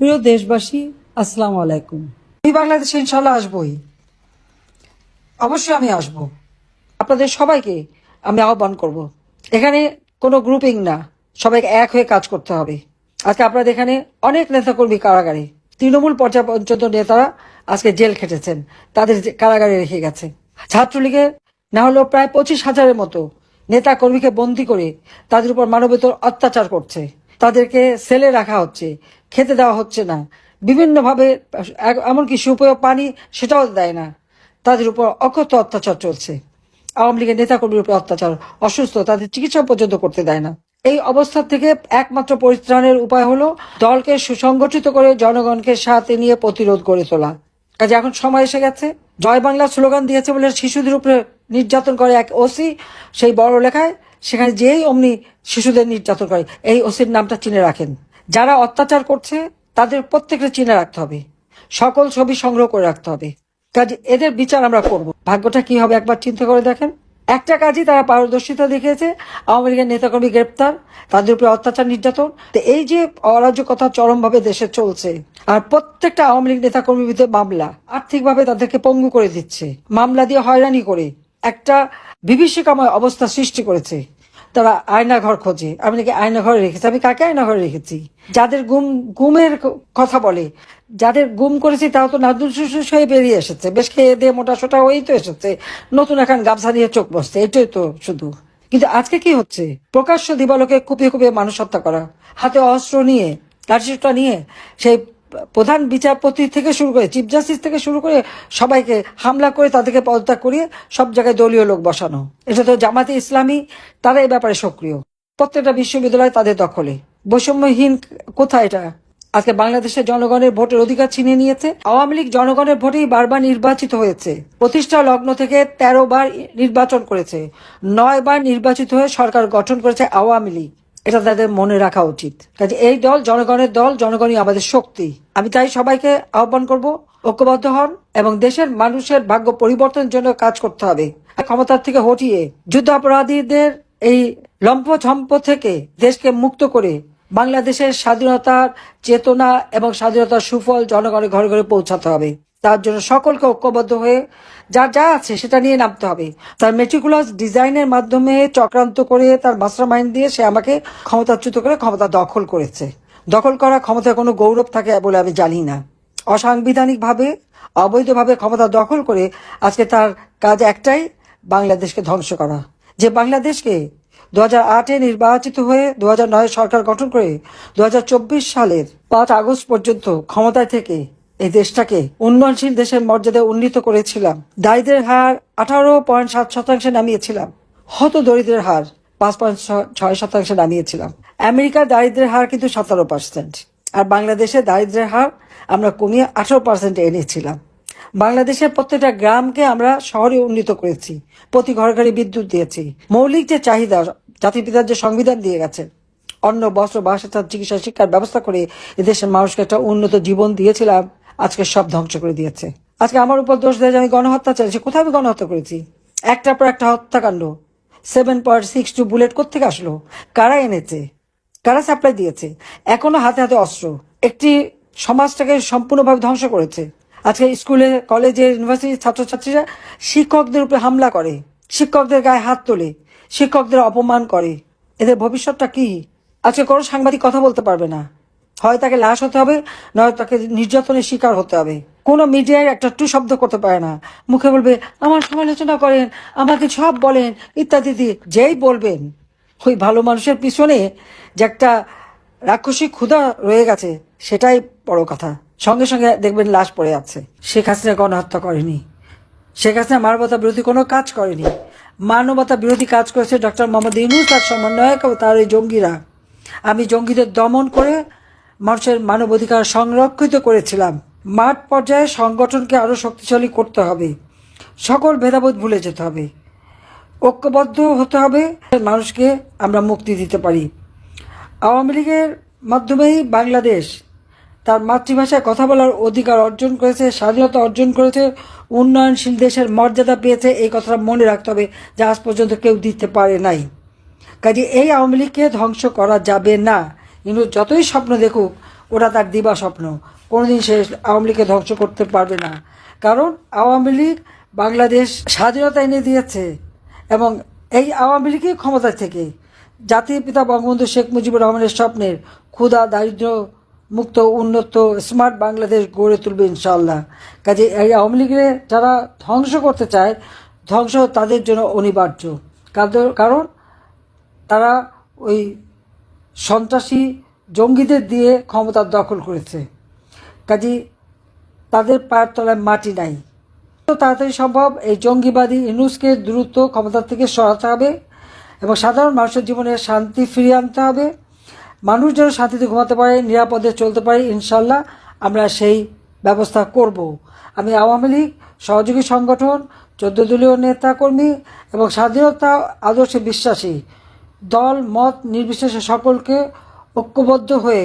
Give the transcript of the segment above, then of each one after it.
প্রিয় দেশবাসী, আসসালামু আলাইকুম। আমি বাংলাদেশে ইনশাল্লাহ আসবই, অবশ্যই আমি আসব। আপনাদের সবাইকে আমি আহ্বান করব। এখানে কোনো গ্রুপিং না, সবাইকে এক হয়ে কাজ করতে হবে। আজকে আপনাদের এখানে অনেক নেতাকর্মী কারাগারে, তৃণমূল পর্যায় পর্যন্ত নেতারা আজকে জেল খেটেছেন, তাদের কারাগারে রেখে গেছে। ছাত্রলীগের না হলেও প্রায় 25,000-এর মতো নেতা কর্মীকে বন্দী করে তাদের উপর মানবেতর অত্যাচার করছে। তাদেরকে সেলে রাখা হচ্ছে, খেতে দেওয়া হচ্ছে না, বিভিন্নভাবে এমনকি সুপেয় পানি সেটাও দেয় না। তাদের উপর অকথ্য অত্যাচার চলছে। আওয়ামী লীগের নেতাকর্মীর উপর অত্যাচার, অসুস্থ, তাদের চিকিৎসা পর্যন্ত করতে দেয় না। এই অবস্থা থেকে একমাত্র পরিত্রাণের উপায় হলো দলকে সুসংগঠিত করে জনগণকে সাথে নিয়ে প্রতিরোধ গড়ে তোলা। কাজে এখন সময় এসে গেছে। জয় বাংলা স্লোগান দিয়েছে বলে শিশুদের উপরে নির্যাতন করে এক ওসি, সেই বড় লেখায় সেখানে যেই অমনি শিশুদের নির্যাতন করে, এই ওসির নামটা চিনে রাখেন। যারা অত্যাচার করছে তাদের প্রত্যেকটা চিনে রাখতে হবে, সকল ছবি সংগ্রহ করে রাখতে হবে। কাজে এদের বিচার আমরা করব। ভাগ্যটা কি হবে একবার চিন্তা করে দেখেন। একটা কাজই তারা পারদর্শিতা দেখিয়েছে, আওয়ামী লীগের নেতাকর্মী গ্রেপ্তার, তাদের উপরে অত্যাচার নির্যাতন। তো এই যে অরাজকতা চরমভাবে দেশে চলছে, আর প্রত্যেকটা আওয়ামী লীগ নেতাকর্মীর বিরুদ্ধে মামলা, আর্থিকভাবে তাদেরকে পঙ্গু করে দিচ্ছে, মামলা দিয়ে হয়রানি করে একটা বিভীষিকাময় অবস্থা সৃষ্টি করেছে। তারা আয়নাঘর খোঁজে। আমি নাকি আয়নাঘরে রেখেছি? আমি কাকে আয়নাঘরে রেখেছি? যাদের গুমের কথা বলে, যাদের গুম করেছি তারা তো নাদুল শুশুস হয়ে বেরিয়ে এসেছে, বেশ খেয়ে দিয়ে মোটা সোটা হয়েই তো এসেছে, নতুন এখন গামছা দিয়ে চোখ বসছে, এটাই তো শুধু। কিন্তু আজকে কি হচ্ছে? প্রকাশ্য দিবালোকে কুপিয়ে কুপিয়ে মানুষ হত্যা করা, হাতে অস্ত্র নিয়ে, লাঠিসোঁটা নিয়ে, সেই প্রধান বিচারপতি থেকে শুরু করে চিফ জাস্টিস থেকে শুরু করে সবাইকে হামলা করে তাদেরকে পদত্যাগ করিয়ে সব জায়গায় দলীয় লোক বসানো। এটা তো জামাতে ইসলামী, তারা এই ব্যাপারে সক্রিয়। প্রত্যেকটা বিশ্ববিদ্যালয় তাদের দখলে। বৈষম্যহীন কোথায় এটা? আজকে বাংলাদেশের জনগণের ভোটের অধিকার ছিনিয়ে নিয়েছে। আওয়ামী লীগ জনগণের ভোটেই বারবার নির্বাচিত হয়েছে। প্রতিষ্ঠা লগ্ন থেকে 13 বার নির্বাচন করেছে, 9 বার নির্বাচিত হয়ে সরকার গঠন করেছে আওয়ামী লীগ। এটা তাদের মনে রাখা উচিত। কাজে এই দল জনগণের দল, জনগণই আমাদের শক্তি। আমি তাই সবাইকে আহ্বান করব, ঐক্যবদ্ধ হন এবং দেশের মানুষের ভাগ্য পরিবর্তনের জন্য কাজ করতে হবে। ক্ষমতার থেকে হটিয়ে যুদ্ধাপরাধীদের এই লম্ফঝম্প থেকে দেশকে মুক্ত করে বাংলাদেশের স্বাধীনতার চেতনা এবং স্বাধীনতার সুফল জনগণের ঘরে ঘরে পৌঁছাতে হবে। তার জন্য সকলকে ঐক্যবদ্ধ হয়ে যা আছে সেটা নিয়ে নামতে হবে। তার মেটিকুলাস ডিজাইনের মাধ্যমে চক্রান্ত করে, তার মাস্টার মাইন্ড দিয়ে সে আমাকে ক্ষমতাচ্যুত করে ক্ষমতা দখল করেছে। দখল করা ক্ষমতায় কোনো গৌরব থাকে বলে আমি জানি না। অসাংবিধানিকভাবে, অবৈধভাবে ক্ষমতা দখল করে আজকে তার কাজ একটাই, বাংলাদেশকে ধ্বংস করা। যে বাংলাদেশকে 2008-এ নির্বাচিত হয়ে 2009 সরকার গঠন করে 2024 সালের 5 আগস্ট পর্যন্ত ক্ষমতায় থেকে এই দেশটাকে উন্নয়নশীল দেশের মর্যাদায় উন্নীত করেছিলাম। দারিদ্রের হার 18.7% নামিয়েছিলাম। হত দরিদ্রের হার 5.6% নামিয়েছিলাম। আমেরিকার দারিদ্রের হার কিন্তু 17%, আর বাংলাদেশের দারিদ্রের হার আমরা কমিয়ে 18% এনেছিলাম। বাংলাদেশের প্রত্যেকটা গ্রামকে আমরা শহরে উন্নীত করেছি, প্রতি ঘরে ঘরে বিদ্যুৎ দিয়েছি। মৌলিক যে চাহিদা জাতির পিতার যে সংবিধান দিয়ে গেছে, অন্ন, বস্ত্র, বাসস্থান, চিকিৎসা, শিক্ষার ব্যবস্থা করে এদেশের মানুষকে একটা উন্নত জীবন দিয়েছিলাম, আজকে সব ধ্বংস করে দিয়েছে। আজকে আমার উপর দোষ দেয় যে আমি গণহত্যা চাইছি। কোথায় আমি গণহত্যা করেছি? একটার পর একটা হত্যাকাণ্ড। 7.62 বুলেট কোত্থেকে আসলো? কারা এনেছে? কারা সাপ্লাই দিয়েছে? এখনো হাতে হাতে অস্ত্র একটি সমাজটাকে সম্পূর্ণভাবে ধ্বংস করেছে। আজকে স্কুলে, কলেজে, ইউনিভার্সিটির ছাত্রছাত্রীরা শিক্ষকদের উপরে হামলা করে, শিক্ষকদের গায়ে হাত তোলে, শিক্ষকদের অপমান করে। এদের ভবিষ্যৎটা কি? আজকে কোনো সাংবাদিক কথা বলতে পারবে না, হয় তাকে লাশ হতে হবে, নয় তাকে নির্যাতনের শিকার হতে হবে। কোনো মিডিয়ায় একটা টু শব্দ করতে পারে না। মুখে বলবে আমার সমালোচনা করেন, আমাকে সব বলেন ইত্যাদি দিয়ে। যেই বলবেন, ওই ভালো মানুষের পিছনে যে একটা রাক্ষসী ক্ষুধা রয়ে গেছে, সেটাই বড় কথা। সঙ্গে সঙ্গে দেখবেন লাশ পড়ে আছে। শেখ হাসিনা গণহত্যা করেনি, শেখ হাসিনা মানবতা বিরোধী কোনো কাজ করেনি। মানবতা বিরোধী কাজ করেছে ডক্টর মোহাম্মদ ইউনূস, তার সমন্বয়ক ও তার এই জঙ্গিরা। আমি জঙ্গিদের দমন করে মানুষের মানবাধিকার সংরক্ষিত করেছিলাম। মাঠ পর্যায়ে সংগঠনকে আরো শক্তিশালী করতে হবে, সকল ভেদাভেদ ভুলে যেতে হবে, ঐক্যবদ্ধ হতে হবে, মানুষকে আমরা মুক্তি দিতে পারি। আওয়ামী লীগের মাধ্যমেই বাংলাদেশ তার মাতৃভাষায় কথা বলার অধিকার অর্জন করেছে, স্বাধীনতা অর্জন করেছে, উন্নয়নশীল দেশের মর্যাদা পেয়েছে। এই কথাটা মনে রাখতে হবে, যা আজ পর্যন্ত কেউ দিতে পারে নাই। কাজে এই আওয়ামী লীগকে ধ্বংস করা যাবে না। কিন্তু যতই স্বপ্ন দেখুক, ওটা তার দিবা স্বপ্ন। কোনোদিন সে আওয়ামী লীগকে ধ্বংস করতে পারবে না, কারণ আওয়ামী লীগ বাংলাদেশ স্বাধীনতা এনে দিয়েছে এবং এই আওয়ামী লীগই ক্ষমতা থেকে জাতির পিতা বঙ্গবন্ধু শেখ মুজিবুর রহমানের স্বপ্নের ক্ষুধা দারিদ্র মুক্ত উন্নত স্মার্ট বাংলাদেশ গড়ে তুলবে ইনশাআল্লাহ। কাজে এই আওয়ামী লীগের যারা ধ্বংস করতে চায়, ধ্বংস তাদের জন্য অনিবার্য, কারণ তারা ওই সন্ত্রাসী জঙ্গিদের দিয়ে ক্ষমতা দখল করেছে। কাজে তাদের পায়ের তলায় মাটি নাই। তো তাড়াতাড়ি সম্ভব এই জঙ্গিবাদী ইউনূসকে দ্রুত ক্ষমতা থেকে সরাতে হবে এবং সাধারণ মানুষের জীবনে শান্তি ফিরিয়ে আনতে হবে। মানুষ যেন শান্তিতে ঘুমাতে পারে, নিরাপদে চলতে পারে, ইনশাল্লাহ আমরা সেই ব্যবস্থা করব। আমি আওয়ামী লীগ সহযোগী সংগঠন 14 দলীয় নেতাকর্মী এবং স্বাধীনতা আদর্শে বিশ্বাসী দল মত নির্বিশেষে সকলকে ঐক্যবদ্ধ হয়ে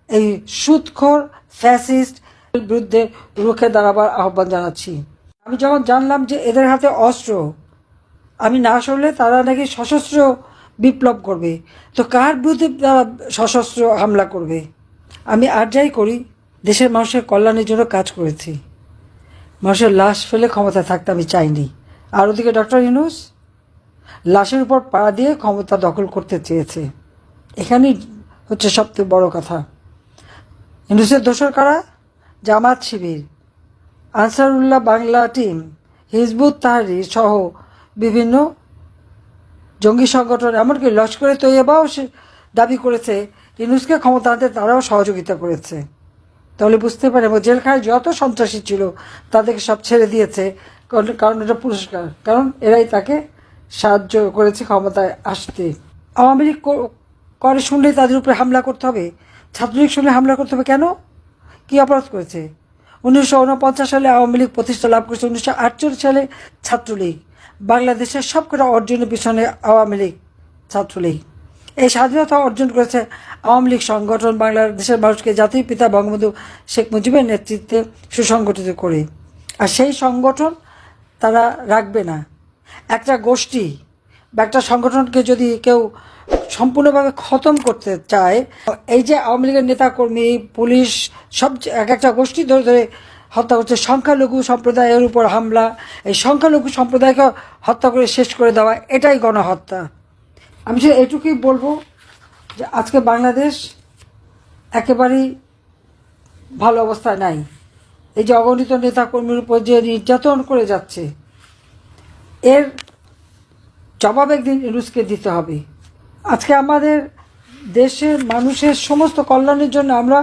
এই সুদখোর ফ্যাসিস্ট বিরুদ্ধে রুখে দাঁড়াবার আহ্বান জানাচ্ছি। আমি যখন জানলাম যে এদের হাতে অস্ত্র, আমি না শুনলে তারা নাকি সশস্ত্র বিপ্লব করবে, তো কার বিরুদ্ধে তারা সশস্ত্র হামলা করবে? আমি আর যাই করি, দেশের মানুষের কল্যাণের জন্য কাজ করেছি। মানুষের লাশ ফেলে ক্ষমতা থাকতে আমি চাইনি। আর ওদিকে ডক্টর ইউনূস লাশের উপর পাড়া দিয়ে ক্ষমতা দখল করতে চেয়েছে। এখানেই হচ্ছে সবচেয়ে বড় কথা। ইউনূসের দোসর কারা? জামাত শিবির, আনসারুল্লাহ বাংলা টিম, হিজবুত তাহরীর সহ বিভিন্ন জঙ্গি সংগঠন, এমনকি লস্করে তৈয়বাও দাবি করেছে ইউনূসকে ক্ষমতা আনতে তারাও সহযোগিতা করেছে। তাহলে বুঝতে পারে জেলখানায় যত সন্ত্রাসী ছিল তাদেরকে সব ছেড়ে দিয়েছে, কারণ এটা পুরস্কার, কারণ এরাই তাকে সাহায্য করেছে ক্ষমতায় আসতে। আওয়ামী লীগ করে শুনলেই তাদের উপরে হামলা করতে হবে, ছাত্রলীগ শুনলে হামলা করতে হবে কেন? কী অপরাধ করেছে? 1949 সালে আওয়ামী লীগ প্রতিষ্ঠা লাভ করেছে, 1948 সালে ছাত্রলীগ। বাংলাদেশের সবকটা অর্জনের পিছনে আওয়ামী লীগ, ছাত্রলীগ। এই স্বাধীনতা অর্জন করেছে আওয়ামী লীগ সংগঠন, বাংলাদেশের মানুষকে জাতির পিতা বঙ্গবন্ধু শেখ মুজিবের নেতৃত্বে সুসংগঠিত করে। আর সেই সংগঠন তারা রাখবে না। একটা গোষ্ঠী বা একটা সংগঠনকে যদি কেউ সম্পূর্ণভাবে খতম করতে চায়, এই যে আওয়ামী লীগের নেতাকর্মী, পুলিশ, সব এক একটা গোষ্ঠী ধরে ধরে হত্যা করছে, সংখ্যালঘু সম্প্রদায়ের উপর হামলা, এই সংখ্যালঘু সম্প্রদায়কে হত্যা করে শেষ করে দেওয়া, এটাই গণহত্যা। আমি শুধু এটুকুই বলবো যে আজকে বাংলাদেশ একেবারেই ভালো অবস্থায় নাই। এই যে অগণিত নেতাকর্মীর উপর যে নির্যাতন করে যাচ্ছে, এর জবাব একদিন ইউনূসকে দিতে হবে। আজকে আমাদের দেশের মানুষের সমস্ত কল্যাণের জন্য আমরা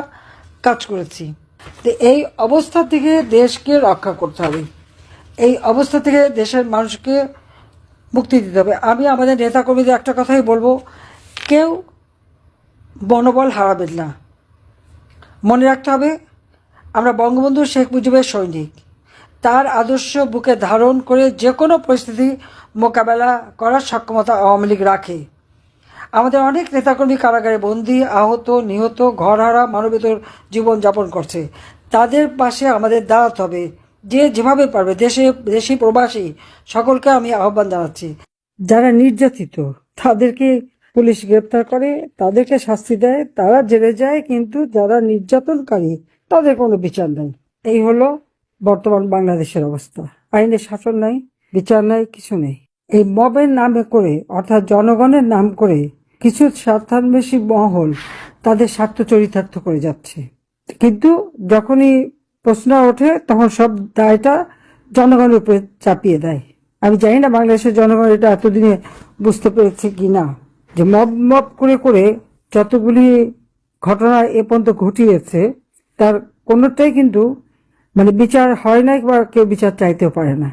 কাজ করেছি, তো এই অবস্থা থেকে দেশকে রক্ষা করতে হবে, এই অবস্থা থেকে দেশের মানুষকে মুক্তি দিতে হবে। আমি আমাদের নেতাকর্মীদের একটা কথাই বলবো, কেউ মনোবল হারাবেন না। মনে রাখতে হবে আমরা বঙ্গবন্ধু শেখ মুজিবের সৈনিক, তার আদর্শ বুকে ধারণ করে যে কোনো পরিস্থিতি মোকাবেলা করার সক্ষমতা আওয়ামী লীগ রাখে। আমাদের অনেক নেতাকর্মী কারাগারে বন্দী, আহত, নিহত, ঘরহারা, মানবেতর জীবনযাপন করছে। তাদের পাশে আমাদের দাঁড়াতে হবে, যে যেভাবে পারবে। দেশি প্রবাসী সকলকে আমি আহ্বান জানাচ্ছি, যারা নির্যাতিত তাদেরকে পুলিশ গ্রেপ্তার করে, তাদেরকে শাস্তি দেয়, তারা জেলে যায়, কিন্তু যারা নির্যাতনকারী তাদের কোনো বিচার নেই। এই হলো বর্তমান বাংলাদেশের অবস্থা। আইনের শাসন নাই, বিচার নাই, কিছু নেই। এই মবের নামে করে, অর্থাৎ জনগণের নাম করে কিছু স্বার্থান্বেষী মহল তাদের স্বার্থ চরিতার্থ করে যাচ্ছে, কিন্তু যখনই প্রশ্ন ওঠে তখন সব দায়টা জনগণের উপরে চাপিয়ে দেয়। আমি জানি না বাংলাদেশের জনগণ এটা এতদিনে বুঝতে পেরেছে কি না, যে মব করে করে যতগুলি ঘটনা এ পর্যন্ত ঘটিয়েছে তার কোনোটাই কিন্তু বিচার হয় নাই বা কেউ বিচার চাইতেও পারে না।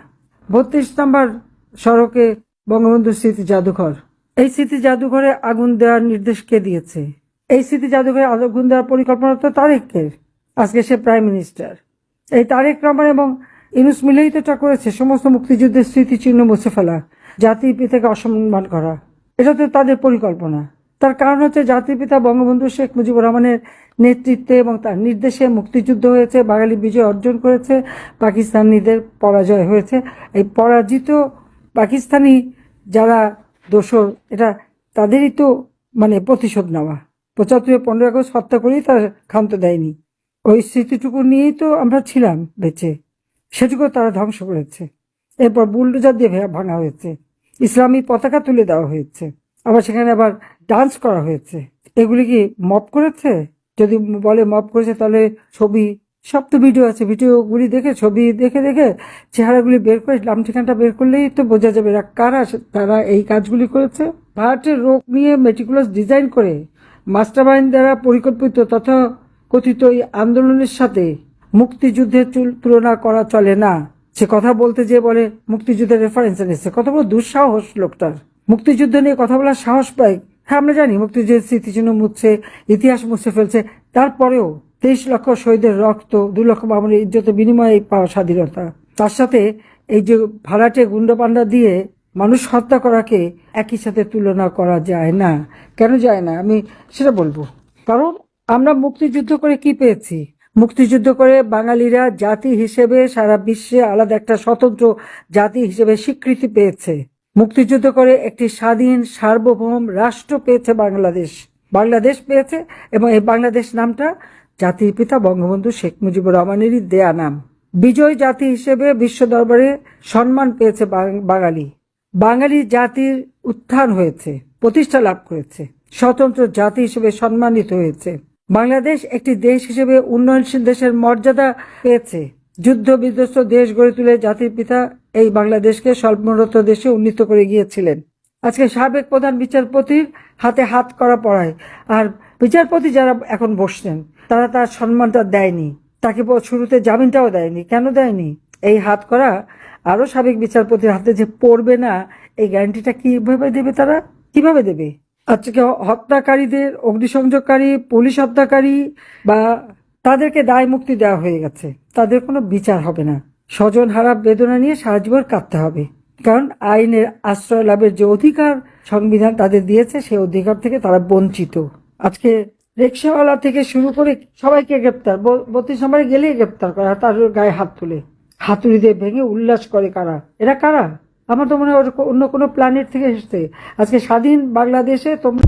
32 নম্বর সড়কে বঙ্গবন্ধু স্মৃতি জাদুঘর, এই স্মৃতি জাদুঘরে আগুন দেওয়ার নির্দেশ কে দিয়েছে? এই স্মৃতি জাদুঘরে আগুন দেওয়ার পরিকল্পনা তো তারেকের, আজকে সে প্রাইম মিনিস্টার। এই তারেক রহমান এবং ইউনূস মিলেই তো এটা করেছে, সমস্ত মুক্তিযুদ্ধের স্মৃতিচিহ্ন মুছে ফেলা, জাতির পিতাকে অসম্মান করা, এটা তো তাদের পরিকল্পনা। তার কারণ হচ্ছে জাতির পিতা বঙ্গবন্ধু শেখ মুজিবুর রহমানের নেতৃত্বে এবং তার নির্দেশে মুক্তিযুদ্ধ হয়েছে, বাঙালি বিজয় অর্জন করেছে, পাকিস্তানিদের পরাজয় হয়েছে। এই পরাজিত পাকিস্তানি যারা দোসর, এটা তাদেরই তো প্রতিশোধ নেওয়া। 75-এ 15 আগস্ট হত্যা করেই তার ক্ষান্ত দেয়নি। ওই স্মৃতিটুকু নিয়েই তো আমরা ছিলাম বেঁচে, সেটুকু তারা ধ্বংস করেছে। এরপর বুলডোজার দিয়ে ভাঙা হয়েছে, ইসলামী পতাকা তুলে দেওয়া হয়েছে, আবার সেখানে আবার ডান্স করা হয়েছে। এগুলি কি মব করেছে? যদি বলে মব করেছে, তাহলে ছবি, সব তো ভিডিও আছে, ভিডিওগুলি দেখে, ছবি দেখে দেখে চেহারাগুলি বের করে, নাম ঠিকানাটা বের করলেই তো বোঝা যাবে এরা কারা, তারা এই কাজগুলি করেছে। ভারতের রোগ নিয়ে মেটিকুলাস ডিজাইন করে মাস্টারমাইন্ড দ্বারা পরিকল্পিত তথা কথিত এই আন্দোলনের সাথে মুক্তিযুদ্ধের তুলনা করা চলে না। সে কথা বলতে যে বলে মুক্তিযুদ্ধের রেফারেন্স এনেছে, কত বড় দুঃসাহস লোকটার। মুক্তিযুদ্ধ নিয়ে কথা বলার সাহস পায়। হ্যাঁ, আমরা জানি মুক্তিযুদ্ধের স্মৃতিচিহ্ন মুছছে, ইতিহাস মুছে ফেলছে, তারপরেও 23 লক্ষ শহীদের রক্ত, 2 লক্ষ মামুনের ইজ্জতের বিনিময়ে পাওয়া স্বাধীনতা, তার সাথে এই যে ভাড়াটে গুন্ডাপান্ডা দিয়ে মানুষ হত্যা করাকে একই সাথে তুলনা করা যায় না। কেন যায় না আমি সেটা বলবো। কারণ আমরা মুক্তিযুদ্ধ করে কি পেয়েছি? মুক্তিযুদ্ধ করে বাঙালিরা জাতি হিসেবে সারা বিশ্বে আলাদা একটা স্বতন্ত্র জাতি হিসেবে স্বীকৃতি পেয়েছে। মুক্তিযুদ্ধ করে একটি স্বাধীন সার্বভৌম রাষ্ট্র পেয়েছে বাংলাদেশ পেয়েছে, এবং এই বাংলাদেশ নামটা জাতির পিতা বঙ্গবন্ধু শেখ মুজিবুর রহমানেরই দেয়া নাম। বিজয় জাতি হিসেবে বিশ্ব দরবারে সম্মান পেয়েছে বাঙালি জাতির উত্থান হয়েছে, প্রতিষ্ঠা লাভ করেছে, স্বতন্ত্র জাতি হিসেবে সম্মানিত হয়েছে। বাংলাদেশ একটি দেশ হিসেবে উন্নয়নশীল দেশের মর্যাদা পেয়েছে। যুদ্ধ বিধ্বস্ত দেশ গড়ে তুলে জাতির পিতা এই বাংলাদেশকে স্বল্পোন্নত দেশে উন্নীত করে গিয়েছিলেন। আজকে সাবেক প্রধান বিচারপতির হাতে হাত করা পড়ায়, আর বিচারপতি যারা এখন বসছেন তারা তার সম্মানটা দেয়নি, তাকে শুরুতে জামিনটাও দেয়নি। কেন দেয়নি? এই হাত করা আরো সাবেক বিচারপতির হাতে যে পড়বে না, এই গ্যারান্টিটা কিভাবে দেবে? তারা কিভাবে দেবে? আজকে হত্যাকারীদের, অগ্নিসংযোগকারী, পুলিশ হত্যাকারী বা তাদেরকে দায় মুক্তি দেওয়া হয়ে গেছে, তাদের কোনো বিচার হবে না। স্বজন হারা বেদনা নিয়ে সারা জীবন কাঁদতে হবে, কারণ আইনের আশ্রয় লাভের যে অধিকার সংবিধান তাদের দিয়েছে, সেই অধিকার থেকে তারা বঞ্চিত। আজকে রিক্সাওয়ালা থেকে শুরু করে সবাইকে গ্রেপ্তার, 32 নম্বরে গেলেই গ্রেপ্তার করা, তার গায়ে হাত তুলে হাতুড়ি দিয়ে ভেঙে উল্লাস করে। কারা এরা? কারা? আমার তো মনে হয় অন্য কোনো প্ল্যানেট থেকে এসেছে। আজকে স্বাধীন বাংলাদেশে তোমরা